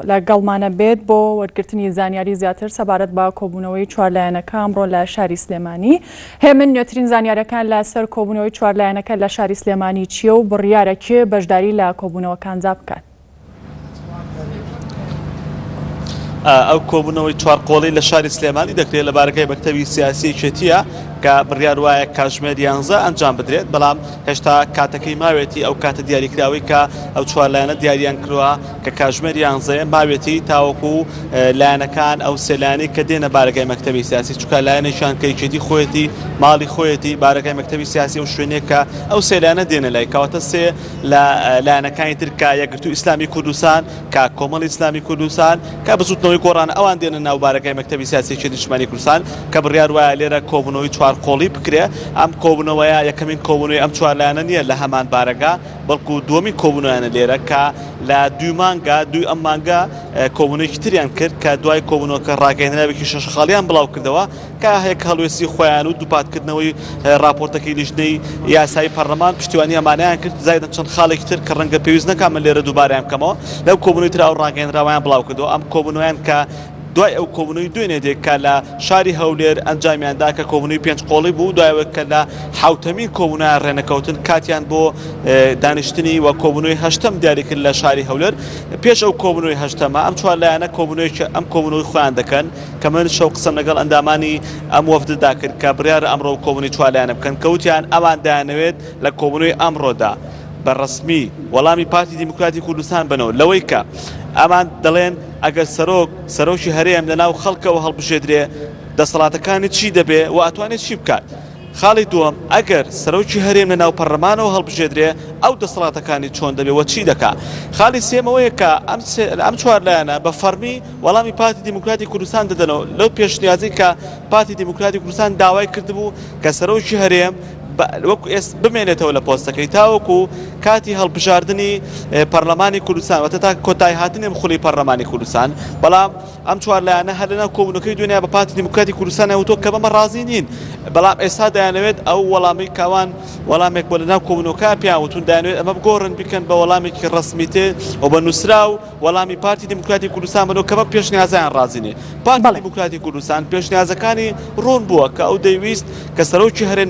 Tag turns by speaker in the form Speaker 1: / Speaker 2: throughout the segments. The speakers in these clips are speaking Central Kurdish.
Speaker 1: لەگەڵمانە بێت بۆ وەرگرتنی زانیاری زیاتر سەبارەت بە کۆبوونەوەی چوارلایەنەکە ئەمڕۆ لە شاری سلێمانی. هێمن نوێترین زانیاریەکان لەسەر کۆبوونەوەی چوارلایەنەکە لە شاری سلێمانی چییە و بڕیارەکێ بەشداری لە کۆبوونەوەکانجا بکات؟
Speaker 2: ئەو کۆبوونەوەی چوارقۆڵی لە شاری سلێمانی دەکرێت لە بارگای مەکتەبی سیاسی چێتیە کە بڕیار وایە کاتژمێر 11 ئەنجام بدرێت، بەڵام هێشتا کاتەکەی ماوێتی ئەو کاتە دیاریکراوی کە ئەو چوارلایەنە دیاریان کردووە کە کاتژمێر 11 ماوێتی تاوەکو لایەنەکان ئەو سێلایەنەی کە دێنە بارگای مەکتەبی سیاسی، چونکە لایەنێکیان کەیچێتی خۆیەتی ماڵی خۆیەتی بارگای مەکتەبی سیاسی و شوێنێک کە ئەو سێلایەنە دێنە لای کەواتە سێ لە لایەنەکانی تر کە یەکگرتووی ئیسلامی کوردستان، کە کۆمەڵی ئیسلامی کوردستان، کە بزوتنەوەی گۆڕان ئەوان دێنە ناو بارگای مەکتەبی سیاسی چێتی نیشتیمانی کوردستان کە بڕیار وایە لێرە کۆبوونەوەی قۆڵی بکرێ. ئەم کۆبوونەوەیە یەکەمین کۆبوونەوەی ئەم چوارلایەنە نییە لە هەمان بارەگا، بەڵکو دووەمین کۆبوونەوەیانە لێرە کە لە دوی ئەم مانگە کۆبوونەوەیەکی تریان کرد کە دوای کۆبوونەوەکە ڕاگەیەنراوێکی شەشەخاڵیان بڵاو کردەوە کە هەیەک هەڵوێستی خۆیان و دووپاتکردنەوەی راپۆرتەکەی لیژنەی یاسایی پەرلەمان پشتیوانی ئەمانەیان کرد زایدە چەند خاڵێکی تر کە ڕەنگە پێویست نەکات من لێرە دووبارەیان بکەمەوە لەو کۆبوونەوەی تر ئەو ڕاگەیەنراوەیان بڵاو کردەوە. ئەم کۆبوونەوەیان کە دوای ئەو کۆبوونەوەی دوێنێ دێک کە لە شاری هەولێر ئەنجامیاندا کە کۆبوونەوەی پێنج قۆڵی بوو، دوایەوە کە لە حوتەمین کۆبوونەوەیان ڕێنەکەوتن کاتیان بۆ دانیشتنی و کۆبوونەوەی هەشتەم دیاری کرد لە شاری هەولێر. پێش ئەو کۆبوونەوەی هەشتەمە ئەم چوارلایەنە ئەم کۆبوونەوەی خۆیان دەکەن کە من شەو قسەم لەگەڵ ئەندامانی ئەم وەفددا کرد کە بڕیارە ئەمڕۆ کۆبوونەوەی چوارلایەنە بکەن، کەوتیان ئەوان دەیانەوێت لە کۆبوونەوەی ئەمڕۆدا بەڕەسمی وەڵامی پارتی دیموکراتی کوردستان بنەوە لەوەی کە ئەمان دەڵێن ئەگەر سەرۆکی هەرێم لەناو خەڵکەوە هەڵبژێدرێ دەسەڵاتەکانی چی دەبێ و ئەتوانێت چی بکات. خاڵی دووەم ئەگەر سەرۆکی هەرێم لەناو پەرلەمانەوە هەڵبژێدرێ ئەو دەسەڵاتەکانی چۆن دەبێ وە چی دەکات. خاڵی سێمەوەیە کە ئەم چوارلایەنە بە فەرمی وەڵامی پارتی دیموکراتی کوردستان دەدەنەوە لەو پێشنیازی کە پارتی دیموکراتی کوردستان داوای کردبوو کە سەرۆکی هەرێم وەکو بمێنێتەوە لە پۆستەکەی تاوەکو کاتی هەڵبژاردننی پەرلەمانی کوردستان وەتە تا کۆتای هاتنێ خولی پەرلەمانی کوردستان. بەڵام ئەم چوارلایەنە هەر لەناو کۆبوونەکەی دوێنێ بە پارتی دیموکراتی کوردستان وتۆ کە بەمە ڕازی نین، بەڵام ئێستا دەیانەوێت ئەو وەڵامی کاوان وەڵامێک بۆ لەناو کۆبوونەکە پیاوتون دەیانوێت ئەمە بگۆڕن بکەن بە وەڵامێکی ڕسمیتێ و بە نووسرا و وەڵامی پارتی دیموکراتی کوردستان بنەوە کە بە پێشنیازیان ڕازینێ. پارتی دیموکراتی کوردستان پێشنیازەکانی ڕوون بووە کە ئەو دەیویست کە سەرۆکی هەرێم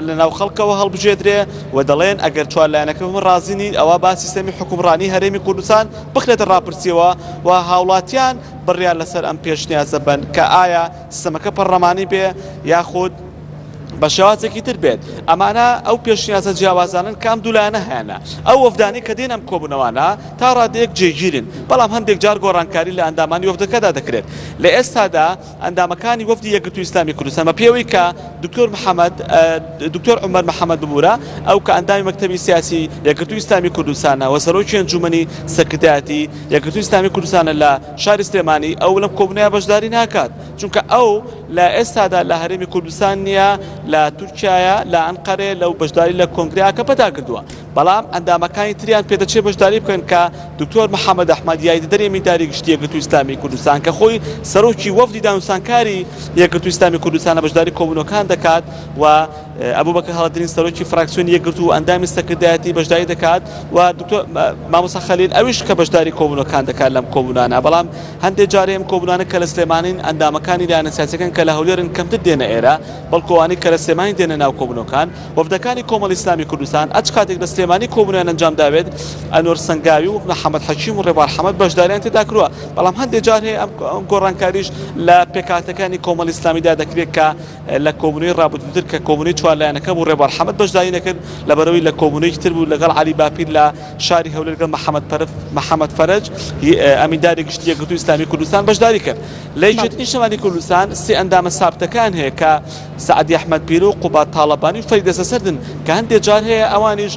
Speaker 2: لەناو خەڵکەوە هەڵبژێدرێ و دەڵێن ئەگەر چوارلایەنەکە من ڕازینی ئەوە با سیستەمی حکومڕانی هەرێمی کوردستان بخرێتە ڕاپرسیەوە و هاوڵاتیان بڕیار لەسەر ئەم پێشنیازە بن کە ئایا سیستەمەکە پەرلەمانی بێ یاخود بە شێوازێکی تر بێت. ئەمانە ئەو پێشنیازە جیاوازانن کە ئەم دوولایەنە هەیەە ئەو وەفدانی کە دێن ئەم کۆبوونەوانە تا ڕادەیەک جێگیرن، بەڵام هەندێک جار گۆڕانکاری لە ئەندامانی وەفدەکەدا دەکرێت. لە ئێستادا ئەندامەکانی وەفدی یەکگرتووی ئیسلامی کوردستان بە پێوەی کە دکتۆر عومەر محەممەد ببوورە ئەو کە ئەندامی مەکتەبی سیاسی یەکگرتووی ئیسلامی کوردستانە و سەرۆکی ئەنجومەنی سەکرتایەتی یەکگرتووی ئیسلامی کوردستانە لە شاری سلێمانی ئەو لەم کۆبوونەوە بەشداری ناکات، چونکە ئەو لە ئێستادا لە هەرێمی کوردستان نییە، لە تورکایە لە ئەنقەرێ لەو بەشداری لە کۆنگریاکە پەتا کردووە. بەڵام ئەندامەکانی تریان پێدەچێ بەشداری بکەن کە دکتۆر محەممەد ئەحمەد یاری دەرێمی داری گشتی یەکگرتووی ئیسلامی کوردستان کە خۆی سەرۆکی وەفدی دانوستانکاری یەکگرتووی ئیسلامی کوردستانە بەشداری کۆبوونەوەکان دەکات و ئەبوبەکر هەڵەدرین سەرۆکی فراکسیۆنی یەکگرتوو و ئەندامی سەکرتایەتی بەشداری دەکات و دکتۆر مامۆستا خەلیل ئەویش کە بەشداری کۆبوونەکان دەکات لەم کۆبوونانە. بەڵام هەندێک جارێ ئەم کۆبوونانە کە لە سلێمانین ئەندامەکانی لایەنە سیاسیەکان کە لە هەولێرن کەمتر دێنە ئێرە، بەڵکۆوانی کە لە سلێمانی دێنە ناو کۆبوونەکان. وەفدەکانی کۆمەڵی ئیسلامی کوردستان ئەچ کاتێک لە سلێمانی کۆبوونیان ئەنجام داوێت ئەنوەر سەنگاوی و محەممەد حەکیم و ڕێبار حەمەد بەشداریان تێدا کردووە. بەڵام هەندێک جار هەیە ئەم گۆڕانکاریش لە پێکاتەکانی کۆمەڵی ئیسلامیدا دەکرێت کە لە کۆبوونەوەی ڕابردووتر کە کۆبوونەوەی چوارلایەنەکە بوو ڕێبار حەمەد بەشداری نەکرد لەبەرەوەی لە کۆبوونەوەیەکی تر بوو لەگەڵ عەلی باپیر لە شاری هەولێر لەگەڵ محەممەد فەرەج ئەمینداری گشتی یەکگرتووی ئیسلامی کوردستان بەشداری کرد. لە یەکێتی نیشتیمانی کوردستان سێ ئەندامە سابتەکان هەیە کە سعدی ئەحمەدپیر و قوبات تاڵەبانی و فەریدە سەسەردن کە هەندێک جار هەیە ئەوانیش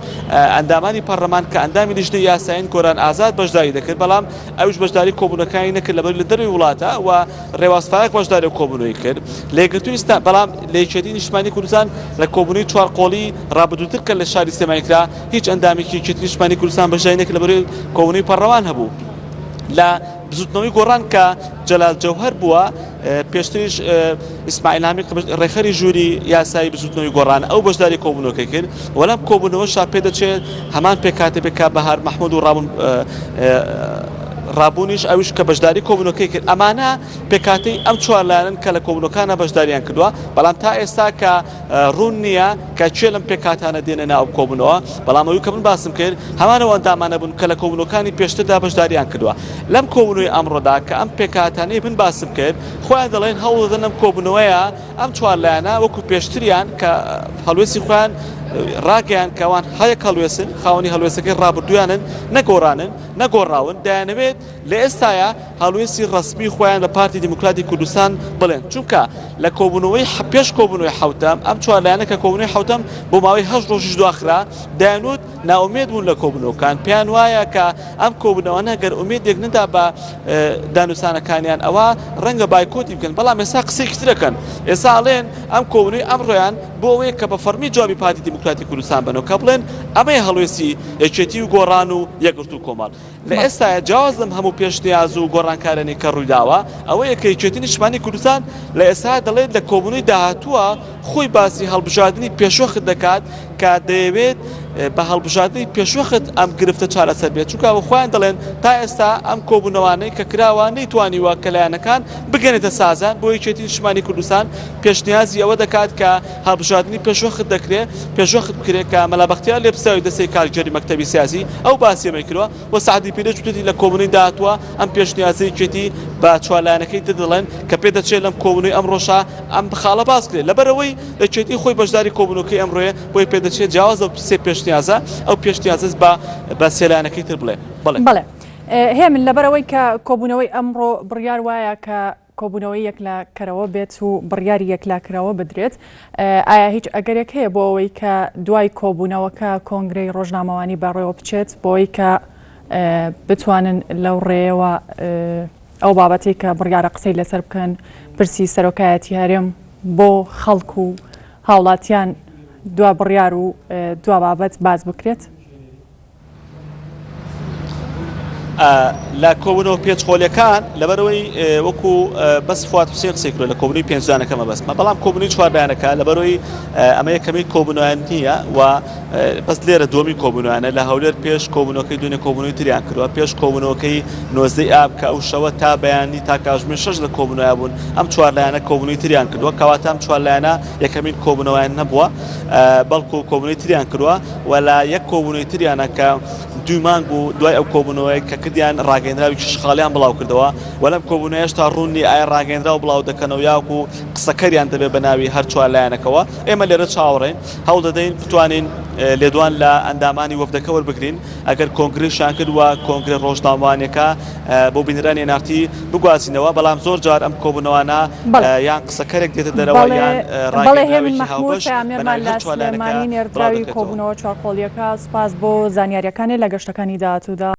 Speaker 2: ئەندامانی پەرلەمان کە ئەندامی لیژنەی یاسایین گۆران ئازاد بەشداری دەکرد، بەڵام ئەوش بەشداری کۆبوونەکانی نەکرد لەبەر لە دەروی وڵاتە و ڕێوازفایەک بەشداری کۆبوونەوەی کرد. لە یەکگرتووی ئیسلام بەڵام لە یەکێتی نیشتیمانی کوردستان لە کۆبوونەوەی چوارقۆڵی ڕابردووتر کە لە شاری سلێمانی کرا هیچ ئەندامێکی یەکێتی نیشتیمانی کوردستان بەشداری نەکرد لەبەر کۆبوونەوەی پەرلەمان هەبوو. لە بزوتنەوەی گۆڕان کە جەلال جەوهەر بووە پێشتریش ئیسماعیل هامی ڕێخەری ژووری یاسایی بزوتنەوەی گۆڕان ئەو بەشداری کۆبوونەوەکەی کرد. وەڵام کۆبوونەوەشا پێ دەچێت هەمان پێکاتێک بێت کە بەهار مەحموود و ڕابوونیش ئەوش کە بەشداری کۆبوونەکەی کرد ئەمانە پێکاتەی ئەم چوارلایەنن کە لە کۆبوونەکانە بەشداریان کردووە بەڵام تا ئێستا کە ڕوون نییە کە کوێ لەم پێکاتانە دێنە ناو کۆبوونەوە بەڵام ئەوی کە من باسم کرد هەمانەوە ئەندامانە بوون کە لە کۆبوونەکانی پێشتردا بەشداریان کردووە لەم کۆبوونەوەی ئەمڕۆدا کە ئەم پێکاتانەی بن باسم کرد خۆیان دەڵێن هەوڵ دەدەن ئەم کۆبوونەوەیە ئەم چوارلایەنە وەکو پێشتریان کە هەڵوێستی خۆیان ڕاگەیان کەوان هەیە هەڵوێسن خاوەنی هەڵوێستەکەی ڕابردویانن نەگۆڕانن نەگۆڕاون دایانەوێت لە ئێستاە هەڵوێستی ڕسمی خۆیان لە پارتی دیموکراتی کوردستان بڵێن چونکە لە کۆبوونەوەی پێش کۆبوونەوەی حوتەم ئەم چوارلایەنە کە کۆبوونەوەی حوتەم بۆ ماوەی 8 ڕۆژیش دواخرا دایانوت ناومێد بوون لە کۆبوونەوەکان پێیان وایە کە ئەم کۆبوونەوەنە گەر ئومێدێک نەدا بە دانوسانەکانیان ئەوە ڕەنگە بایکۆتی بکەن بەڵام ئێستا قسەیەکی ترەکەن ئێستا ئەڵێن ئەم کۆبوونەوەی ئەمڕۆیان بۆ ئەوەیە کە بە فەرمی جوابی پارتی دیموکراتی کوردستان بنەوە کە بڵێن ئەمەی هەڵوێستی یەکێتی و گۆڕان و یەکگرت و کۆمەڵ لە ئێستاە جیاواز لەم هەموو پێشنیاز و گۆڕانکارانی کە ڕوویداوە ئەوەیە کە یەکێتی نیشتمانی کوردستان لە ئێستا دەڵێت لە کۆبوونەوەی داهاتووە خۆی باسی هەڵبژاردننی پێشوەخت دەکات کە دەیەوێت بە هەڵبژاردننی پێشوەخت ئەم گرفتە چارەسەر بێت چونکە خۆیان دەڵێن تا ئێستا ئەم کۆبوونەوانەی کە کراوە نەیتوانیوە کە لایەنەکان بگەنێتە سازان بۆ یەکێتی نیشتمانی کوردستان پێشنیازی ئەوە دەکات کە هەڵبژاردننی پێشوەخت دەکرێت پێشوەخت بکرێت کە مەلا بەختیار لێبساوی دەستەی کارگەری مەکتەبی سیاسی ئەو باسیەمە کردووە و سعدی پیرەش وتی لە کۆبوونەوەی داهاتووە ئەم پێشنیازەی یەکێتی بە چوارلایەنەکەی دەڵێن کە پێدەچێت لەم کۆبوونەوەی ئەمڕۆژە ئەم بخاڵە باس کرێت لەبەرەوەی یەکێتی خۆی بەشداری کۆبوونەوەکەی ئەمڕۆیە بۆی پێدەچێت جیاواز ئەو سێ پێشنیازە ئەو پێشنیازە بە سێلایەنەکەی تر بڵێ
Speaker 1: بڵێ هێمن لەبەرەوەی کە کۆبوونەوەی ئەمڕۆ بڕیار وایە کە کۆبوونەوەی یەکلاکەرەوە بێت و بڕیاری یەکلاکراوە بدرێت ئایا هیچ ئەگەرێک هەیە بۆ ئەوەی کە دوای کۆبوونەوەکە کۆنگرەی ڕۆژنامەوانی بەڕێوە بچێت بۆی کە بتوانن لەو ڕێەوە ئەو بابەتی کە بڕیارە قسەی لەسەر بکەن پرسی سەرۆکایەتی هەرێم بۆ خەڵک و هاوڵاتیان دوا بڕیار و دوا بابەت باز بکرێت
Speaker 2: لە کۆبوونەوە پێچخۆلیەکان لەبەرەوەی وەکو بەس فوات حوسێن قسەی کرد لە کۆبوونەوەی پێنجدانەکەمە بەسمە بەڵام کۆبوونەوەی چواردانەکە لەبەرەوەی ئەمە یەکەمەی کۆبوونەوەیان نییە و بەس لێرە دووەمی کۆبوونەوەیانە لە هەولێر پێش کۆبوونەوەکەی دوێنێ کۆبوونەوەی تریان کردووە پێش کۆبوونەوەکەی نۆزدەی ئاب کە ئەو شەوە تا بەیانی تا کاتژمێر 6 لە کۆبوونەوە بوون ئەم چوارلایەنە کۆبوونەوەی تریان کردووە کەواتە ئەم چوارلایەنە یەکەمین کۆبوونەوەیان نەبووە بەڵکو کۆبوونەوەی تریان کردووە و لە یەک کۆبوونەوەی تریانە کە 2 مانگ بوو دوای ئەو کۆبوونەوەی کە کردیان ڕاگەیەنراوی شخاڵیان بڵاو کردەوە وەلەم کۆبوونەوە هێشتا ڕوونی ئایا ڕاگەیەنراو بڵاو دەکەنەوە یاکو قسەکەریان دەبێت بە ناوی هەر چوارلایەنەکەەوە ئێمە لێرە چاوەڕێین هەوڵ دەدەین بتوانین لێدوان لە ئەندامانی وەفدەکە وەربگرین ئەگەر کۆنگرێشیان کردووە کۆنگرێ ڕۆژنامەوانیەکە بۆ بینرانی نارتی بگوازینەوە بەڵام زۆر جار ئەم کۆبوونەوەانە یان قسەکەرێک دێتە دەرەوە یان
Speaker 1: ڕاگەیەنراوی نێردراوی کۆبوونەوە چوارقۆڵیەکە سپاس بۆ زانیاریەکانی لە گەشتەکانی داهاتوودا